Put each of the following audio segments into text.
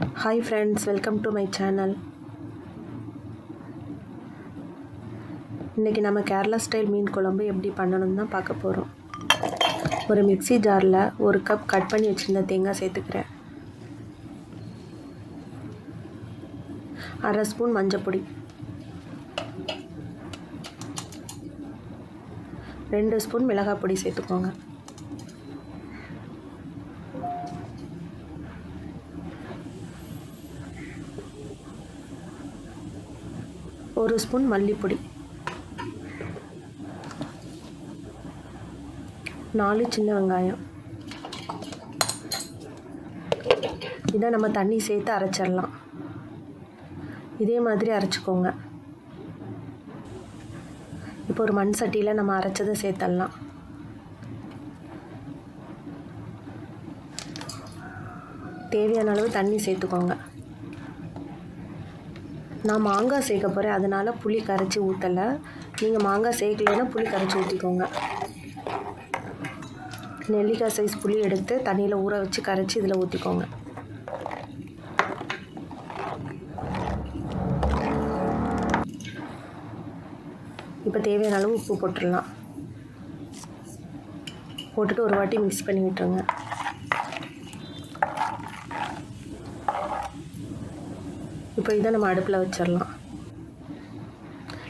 Hi friends, welcome to my channel. இன்னைக்கு நம்ம Kerala style மீன் குழம்பு எப்படி பண்ணணும்னு தான் பார்க்க போறோம். ஒரு மிக்ஸி ஜார்ல 1 கப் கட் பண்ணி வச்சிருந்த தேங்காய் சேர்த்துக்கிறேன். 1/2 ஸ்பூன் மஞ்சள் பொடி, 2 ஸ்பூன் மிளகாய் பொடி சேர்த்துக்கோங்க. ஒரு ஸ்பூன் மல்லிப்பொடி, 4 சின்ன வெங்காயம். இதை நம்ம தண்ணி சேர்த்து அரைச்சிடலாம். இதே மாதிரி அரைச்சிக்கோங்க. இப்போ ஒரு மண் சட்டியில் நம்ம அரைச்சதை சேர்த்துடலாம். தேவையான அளவு தண்ணி சேர்த்துக்கோங்க. நான் மாங்காய் சேர்க்க போகிறேன், அதனால் புளி கரைச்சி ஊற்றலை. நீங்கள் மாங்காய் சேர்க்கலைன்னா புளி கரைச்சி ஊற்றிக்கோங்க. நெல்லிக்காய் சைஸ் புளி எடுத்து தண்ணியில் ஊற வச்சு கரைச்சி இதில் ஊற்றிக்கோங்க. இப்போ தேவையான அளவு உப்பு போட்டுடலாம். போட்டுட்டு ஒரு வாட்டி மிக்ஸ் பண்ணி விட்டுருங்க. இப்போ இதை நம்ம அடுப்பில் வச்சிடலாம்.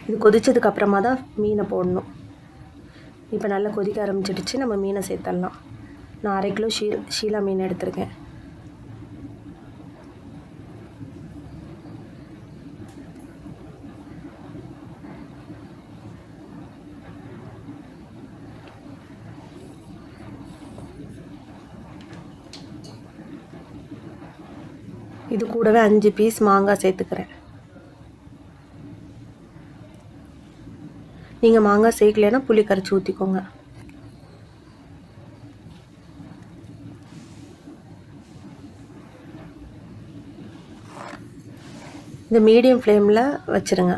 இது கொதிச்சதுக்கு அப்புறமா தான் மீனை போடணும். இப்போ நல்லா கொதிக்க ஆரம்பிச்சிடுச்சு. நம்ம மீனை சேர்த்துடலாம். நான் 1/2 கிலோ ஷீலா மீன் எடுத்திருக்கேன். இது கூடவே 5 பீஸ் மாங்காய் சேர்த்துக்கிறேன். நீங்கள் மாங்காய் சேர்க்கலைன்னா புளி கரைச்சி ஊற்றிக்கோங்க. இந்த மீடியம் ஃப்ளேமில் வச்சுருங்க.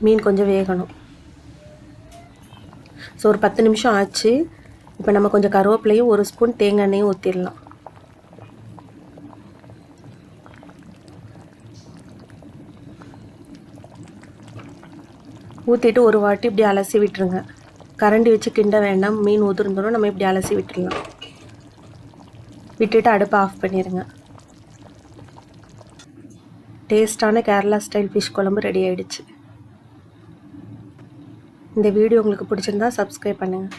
மீன் கொஞ்சம் வேகணும். ஸோ ஒரு 10 நிமிஷம் ஆச்சு. இப்போ நம்ம கொஞ்சம் கருவேப்பிலையும் 1 ஸ்பூன் தேங்காய் எண்ணெயும் ஊற்றிடலாம். ஊற்றிட்டு ஒரு வாட்டி இப்படி அலசி விட்டுருங்க. கரண்டி வச்சு கிண்ட வேண்டாம், மீன் உதிர்ந்துடும். நம்ம இப்படி அலசி விட்டுடலாம். விட்டுட்டு அடுப்பை ஆஃப் பண்ணிடுங்க. டேஸ்டான கேரளா ஸ்டைல் ஃபிஷ் குழம்பு ரெடி ஆகிடுச்சு. இந்த வீடியோ உங்களுக்கு பிடிச்சிருந்தா சப்ஸ்கிரைப் பண்ணுங்கள்.